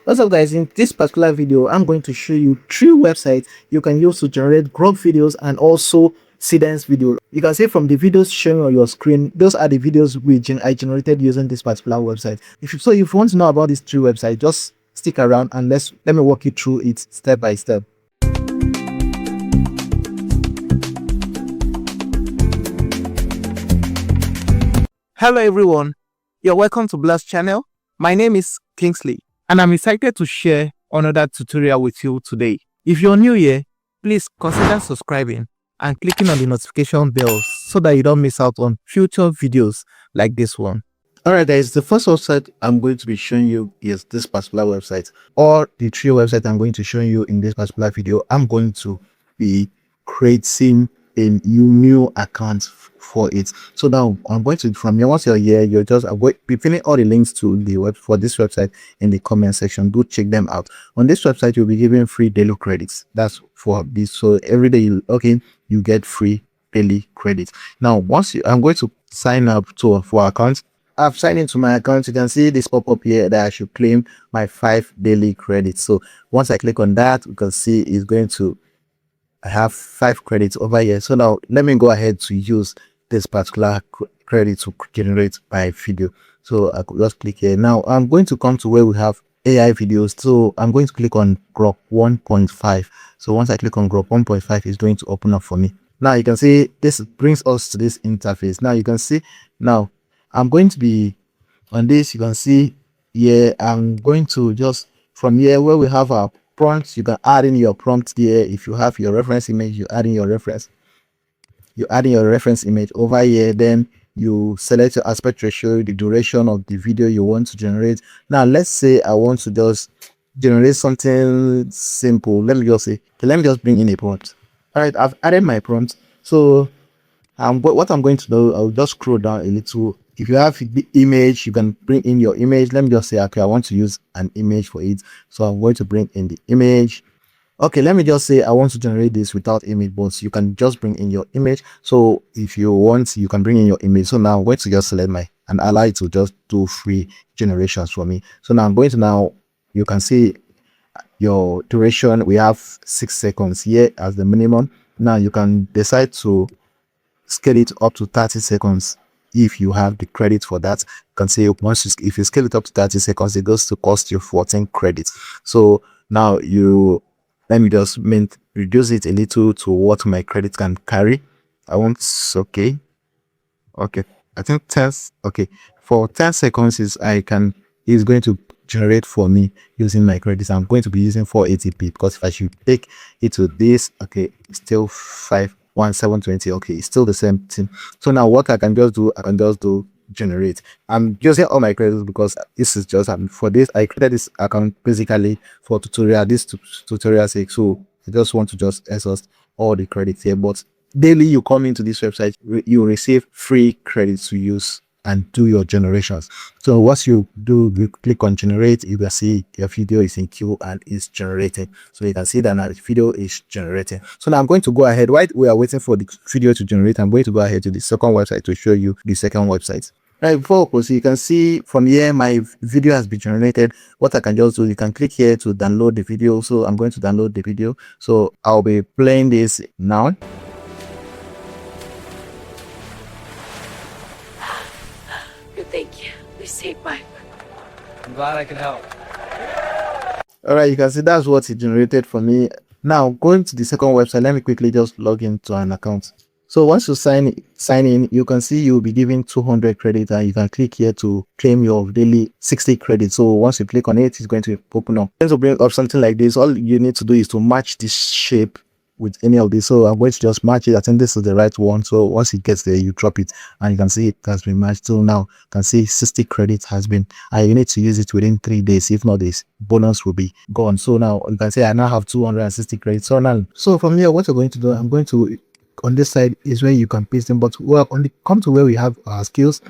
What's up guys, in this particular video I'm going to show you 3 websites you can use to generate Grok videos and also Seedance video. You can see from the videos showing on your screen, those are the videos I generated using this particular website. If you want to know about these 3 websites, just stick around and let me walk you through it step by step. Hello everyone, you're welcome to Blast channel. My name is Kingsley and I'm excited to share another tutorial with you today. If you're new here, please consider subscribing and clicking on the notification bell so that you don't miss out on future videos like this one. Alright guys, the first website I'm going to be showing you is this particular website, or the 3 websites I'm going to show you in this particular video. I'm going to be creating a new account for it. So now I'm going to, from here, once you're here, I'm going to be filling all the links to the web for this website in the comment section. Do check them out. On this website, you'll be given free daily credits. That's for this. So every day you get free daily credits. Now I'm going to sign up for account. I've signed into my account. You can see this pop up here that I should claim my 5 daily credits. So once I click on that, you can see it's going to, I have 5 credits over here. So now let me go ahead to use this particular credit to generate my video. So I could just click here. Now I'm going to come to where we have AI videos. So I'm going to click on Grok 1.5. So once I click on Grok 1.5, it's going to open up for me. Now you can see this brings us to this interface. Now you can see, now I'm going to be on this. You can see here, I'm going to just from here where we have our prompts, you can add in your prompt there. If you have your reference image, you add in your reference image over here. Then you select your aspect ratio, the duration of the video you want to generate. Now let's say I want to just generate something simple. Let me just bring in a prompt. All right, I've added my prompt. So what I'm going to do, I'll just scroll down a little. If you have the image, you can bring in your image. Let me just say, okay, I want to use an image for it. So I'm going to bring in the image. Okay, let me just say I want to generate this without image, but you can just bring in your image. So if you want, you can bring in your image. So now I'm going to just select and allow it to just do free generations for me. So now I'm going to, you can see your duration. We have 6 seconds here as the minimum. Now you can decide to scale it up to 30 seconds. If you have the credit for that, you can say if you scale it up to 30 seconds, it goes to cost you 14 credits. So now let me just reduce it a little to what my credit can carry. I want, okay, I think 10, okay, for 10 seconds is going to generate for me using my credits. I'm going to be using 480p because if I should take it to this, okay, it's still 51720. okay, it's still the same thing. So now what I can just do generate. I'm using all my credits because this is just for this. I created this account basically for tutorial sake. So I just want to just exhaust all the credits here. But daily you come into this website, you receive free credits to use and do your generations. So once you click on generate, you can see your video is in queue and is generated. So you can see that now the video is generated. So now I'm going to go ahead, while we are waiting for the video to generate, I'm going to go ahead to the second website to show you the second website. Right, before we proceed, you can see from here my video has been generated. What I can just do, you can click here to download the video. So I'm going to download the video. So I'll be playing this now. Thank you. You saved my. I'm glad I could help. All right, you can see that's what it generated for me. Now going to the second website, let me quickly just log into an account. So once you sign in, you can see you'll be given 200 credits, and you can click here to claim your daily 60 credits. So once you click on it, it's going to open up. Going to bring up something like this. All you need to do is to match this shape with any of this. So I'm going to just match it. I think this is the right one. So once it gets there, you drop it and you can see it has been matched. So now you can see 60 credits has been, and you need to use it within 3 days. If not, this bonus will be gone. So now you can say I now have 260 credits. So from here, what you're going to do, I'm going to, on this side is where you can paste them, but come to where we have our skills.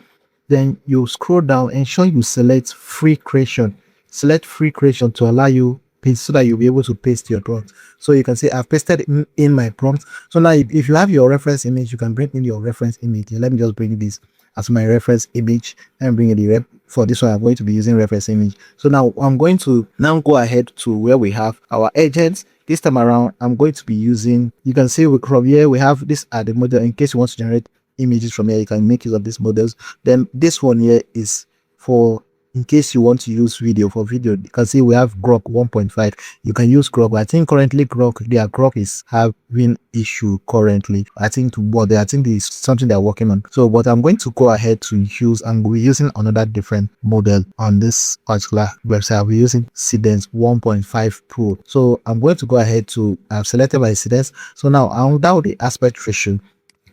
Then you scroll down, ensure you select free creation. Select free creation to allow you so that you'll be able to paste your prompt. So you can say I've pasted in my prompt. So now if you have your reference image, you can bring in your reference image. Let me just bring this as my reference image and bring in the for this one, I'm going to be using reference image. So now I'm going to now go ahead to where we have our agents. This time around, I'm going to be using, you can see from here, we have this are the model. In case you want to generate images from here, you can make use of these models. Then this one here is for in case you want to use video. For video, you can see we have Grok 1.5. You can use Grok. I think currently Grok is having issue currently. I think I think it's something they're working on. So but I'm going to go ahead to use, and we're using another different model on this particular website. We're using Seedance 1.5 Pro. So I'm going to go ahead to I've selected my Seedance. So now I'll down the aspect ratio.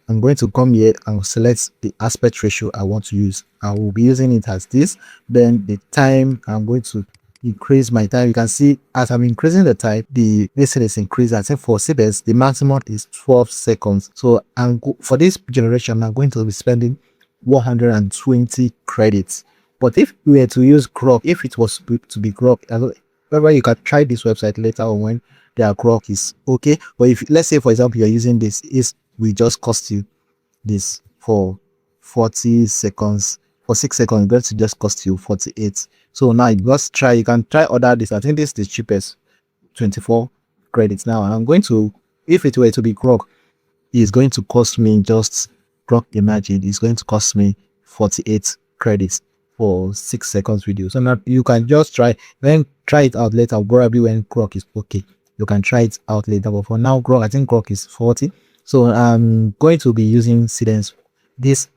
I'm going to come here and select the aspect ratio I want to use. I will be using it as this. Then the time, I'm going to increase my time. You can see as I'm increasing the time, the listen is increased. I think for CBS, the maximum is 12 seconds. So for this generation, I'm going to be spending 120 credits. But if we were to use Grok, if it was to be Grok, whether you can try this website later on when their Grok is okay. But if let's say for example you're using this, we just cost you this for 40 seconds. For 6 seconds, it's going to just cost you 48. So now you can try order this. I think this is the cheapest, 24 credits. Now I'm going to, if it were to be Grok, it's going to cost me just Grok Imagine. It's going to cost me 48 credits for 6 seconds video. So now you can just try it out later. Probably when Grok is okay, you can try it out later. But for now, I think Grok is 40. So I'm going to be using Seedance. This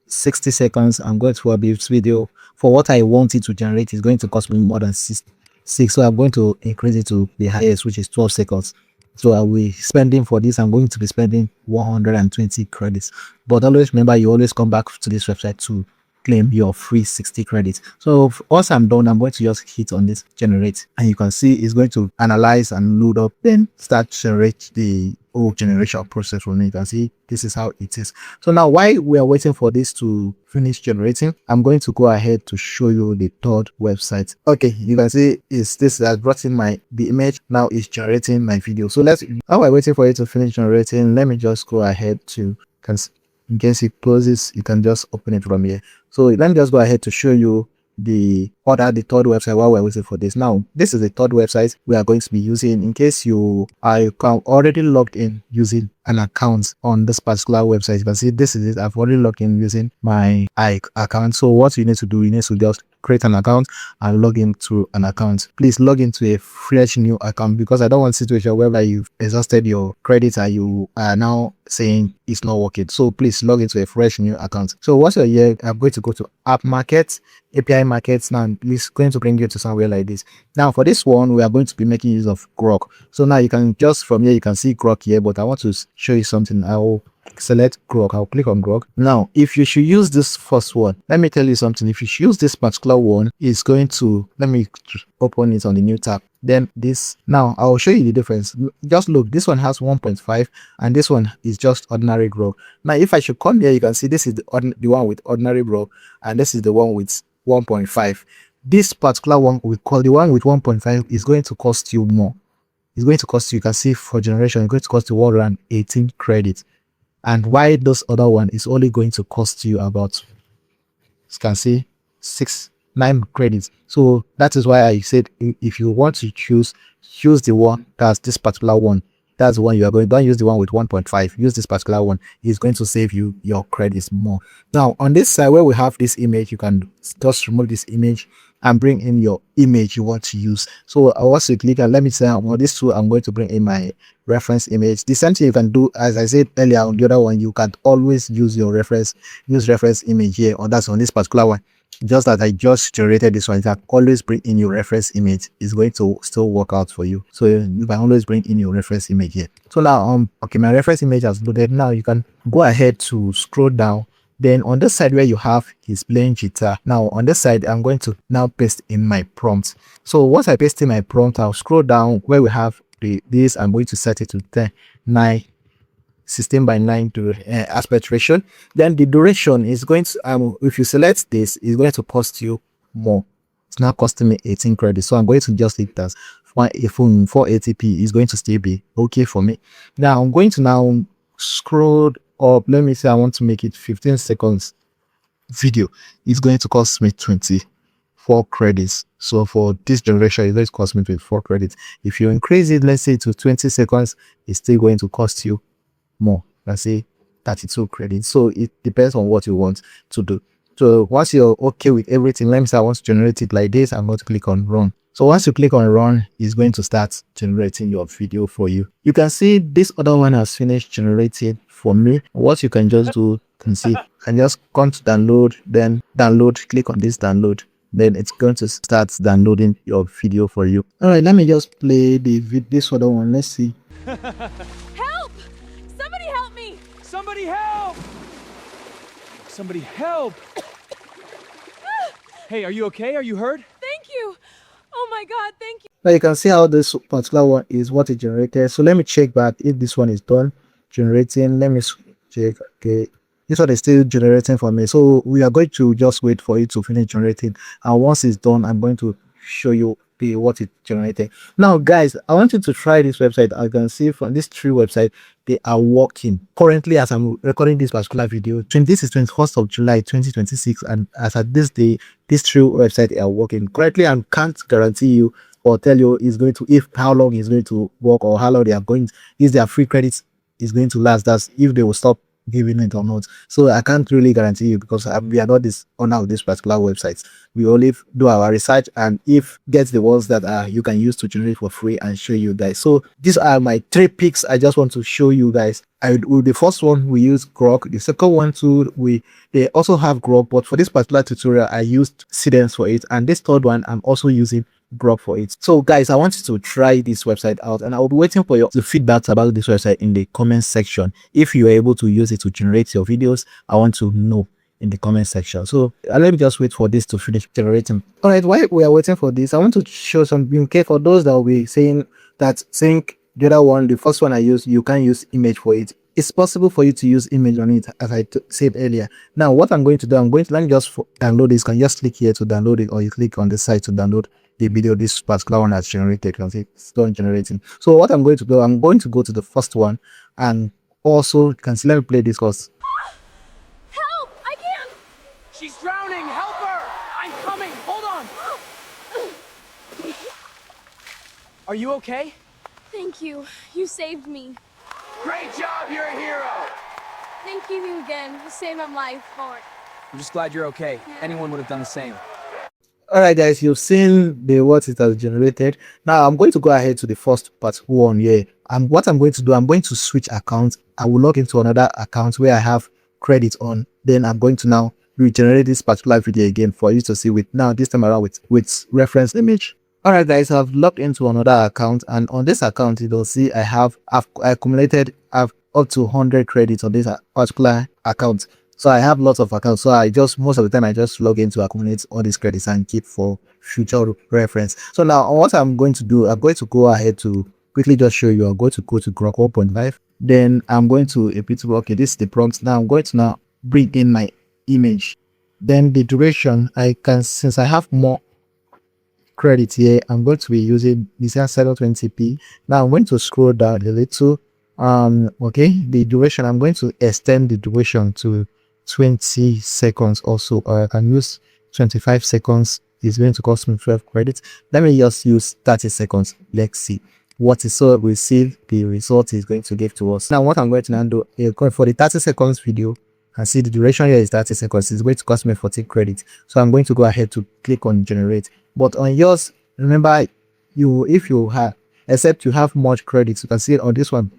60 seconds, I'm going to upload this video. For what I want it to generate is going to cost me more than 6. So I'm going to increase it to the highest, which is 12 seconds. So I will spending for this, I'm going to be spending 120 credits. But always remember, you always come back to this website to claim your free 60 credits. So once I'm done, I'm going to just hit on this generate, and you can see it's going to analyze and load up, then start generate the whole generation process from it. You can see this is how it is. So now while we are waiting for this to finish generating, I'm going to go ahead to show you the third website. Okay, you can see this has brought in the image. Now it's generating my video. So while we're waiting for it to finish generating, let me just go ahead to in case it closes, you can just open it from here. So let me just go ahead to show you the third website while we're waiting for this. Now this is the third website we are going to be using. In case you are already logged in using an account on this particular website, you can see this is it. I've already logged in using my account. So what you need to do, you need to just create an account and log into an account. Please log into a fresh new account, because I don't want a situation where you've exhausted your credits and you are now saying it's not working. So please log into a fresh new account. So once you're here, I'm going to go to app market, API markets. Now it's going to bring you to somewhere like this. Now for this one, we are going to be making use of Grok. So now you can just from here, you can see Grok here, but I want to show you something. I'll select Grok. I'll click on Grok. Now if you should use this first one, let me tell you something. If you should use this particular one, it's going to, let me open it on the new tab. Then this, now I'll show you the difference. Just look, this one has 1.5 and this one is just ordinary Grok. Now if I should come here, you can see this is the one with ordinary Grok and this is the one with 1.5. This particular one we call the one with 1.5 is going to cost you more. It's going to cost you, you can see for generation, it's going to cost you 118 credits. And why this other one is only going to cost you about, you can see, 9 credits. So that is why I said if you want to choose the one that's this particular one. That's the one you are going. Don't use the one with 1.5. Use this particular one. It's going to save you your credits more. Now on this side where we have this image, you can just remove this image and bring in your image you want to use. So I want to click and let me say on this two, I'm going to bring in my reference image. The same thing you can do, as I said earlier on the other one, you can always use your reference image here, or that's on this particular one. Just that I just generated this one, you can always bring in your reference image. It's going to still work out for you. So you can always bring in your reference image here. So now okay, my reference image has loaded. Now you can go ahead to scroll down. Then on this side where you have his playing guitar, now on this side I'm going to now paste in my prompt. So once I paste in my prompt, I'll scroll down where we have this. I'm going to set it to 16:9 to aspect ratio. Then the duration is going to if you select this, it's going to cost you more. It's now costing me 18 credits, so I'm going to just leave that. A phone 480p is going to still be okay for me. Now I'm going to now scroll up. Let me say I want to make it 15 seconds. video, it's going to cost me 24 credits. So for this generation, it's going to cost me 24 credits. If you increase it, let's say to 20 seconds, it's still going to cost you more. Let's say 32 credits. So it depends on what you want to do. So once you're okay with everything, let me say I want to generate it like this. I'm going to click on run. So once you click on run, it's going to start generating your video for you. You can see this other one has finished generating for me. What you can just do, you can see, and just come to download, then download, click on this download. Then it's going to start downloading your video for you. All right, let me just play this other one. Let's see. Help! Somebody help me! Somebody help! Somebody help! Hey, are you okay? Are you hurt? Thank you! Oh my god, thank you! Now you can see how this particular one is what it generated. So let me check back if this one is done generating. Let me check. Okay, this one is still generating for me. So we are going to just wait for it to finish generating, and once it's done, I'm going to show you what it generated. Now guys, I want you to try this website. I can see from this three website they are working currently as I'm recording this particular video. This is 21st of July 2026, and as at this day, these three websites are working currently. I can't guarantee you or tell you it's going to, if how long it's going to work or how long they are going, is their free credits is going to last. That's if they will stop giving it or not. So I can't really guarantee you because we are not this owner of this particular websites. We only do our research, and if gets the ones that you can use to generate for free and show you guys. So these are my three picks. I just want to show you guys. The first one we use Grok. The second one too, they also have Grok, but for this particular tutorial I used Seedance for it, and this third one I'm also using Grok for it. So guys, I want you to try this website out, and I will be waiting for your feedback about this website in the comment section. If you are able to use it to generate your videos, I want to know in the comment section. So let me just wait for this to finish generating. All right, while we are waiting for this, I want to show something. Okay, for those that will be saying that think the other one, the first one I used, you can use image for it. It's possible for you to use image on it, as I said earlier. Now what I'm going to do, let me just download this. You can just click here to download it, or you click on the site to download the video this particular one has generated. You can see it's done generating. So what I'm going to do, I'm going to go to the first one, and also you can see, let me play this course. Help! I can't! She's drowning! Help her! I'm coming! Hold on! Are you okay? Thank you. You saved me. Great job! You're a hero! Thank you again. You saved my life. Lord. I'm just glad you're okay. Anyone would have done the same. All right guys, you've seen the what it has generated. Now I'm going to go ahead to the first part one here, and what I'm going to do, I'm going to switch accounts. I will log into another account where I have credit on. Then I'm going to now regenerate this particular video again for you to see with, now this time around with reference image. All right guys, I've logged into another account, and on this account you will see I've accumulated up to 100 credits on this particular account. So I have lots of accounts. So I just, most of the time I just log in to accumulate all these credits and keep for future reference. So now what I'm going to do, I'm going to go ahead to quickly just show you. I'm going to go to Grok 1.5. Then I'm going to okay, this is the prompt. Now I'm going to now bring in my image. Then the duration, I can, since I have more credits here, I'm going to be using this 720p. Now I'm going to scroll down a little. Okay, the duration, I'm going to extend the duration to 20 seconds also, or I can use 25 seconds. It's going to cost me 12 credits. Let me just use 30 seconds. Let's see what is, so we see the result is going to give to us. Now what I'm going to now do is for the 30 seconds video, and see the duration here is 30 seconds. It's going to cost me 14 credits. So I'm going to go ahead to click on generate. But on yours, remember, if you have, except you have much credits, you can see it on this one.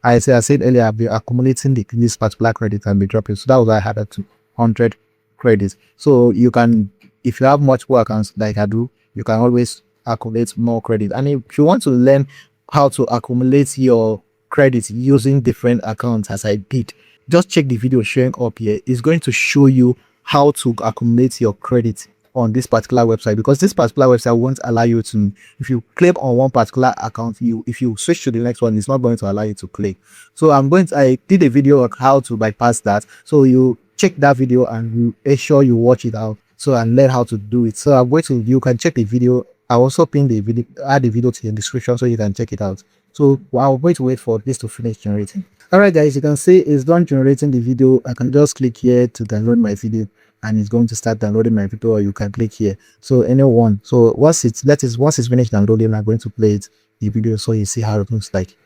I said earlier, I'll be accumulating this particular credit and be dropping. So that was why I had it to 100 credits. So you can, if you have much more accounts like I do, you can always accumulate more credit. And if you want to learn how to accumulate your credits using different accounts as I did, just check the video showing up here. It's going to show you how to accumulate your credits on this particular website, because this particular website won't allow you to, if you claim on one particular account, if you switch to the next one, it's not going to allow you to claim. So I did a video on how to bypass that. So you check that video and you make sure you watch it out, so, and learn how to do it. So I'm going to, you can check the video. I also pin the video, add the video to the description so you can check it out. So I'll wait for this to finish generating. All right guys, you can see it's done generating the video. I can just click here to download my video. and it's going to start downloading my video, or you can click here. So anyone. So once it's finished downloading, I'm going to play it the video so you see how it looks like.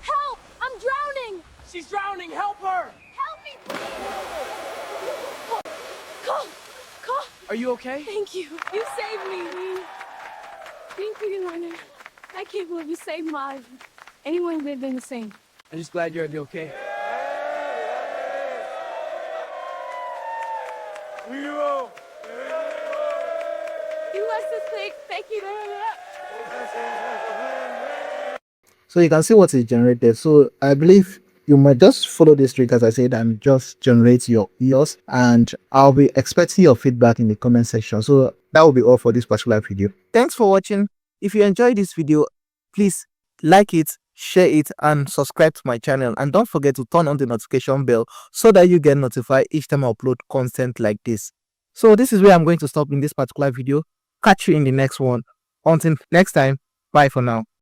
Help! I'm drowning! She's drowning! Help her! Help me! Call! Call! Are you okay? Thank you. You saved me. Thank you, Lorna. I can't believe you saved my life. Anyone would have been the same. I'm just glad you're okay. You was the sick. Thank you, Lorna. So you can see what is generated. So I believe you might just follow this trick as I said and just generate yours, and I'll be expecting your feedback in the comment section. So that will be all for this particular video. Thanks for watching. If you enjoyed this video, please like it, share it, and subscribe to my channel, and don't forget to turn on the notification bell so that you get notified each time I upload content like this. So this is where I'm going to stop in this particular video. Catch you in the next one. Until next time, bye for now.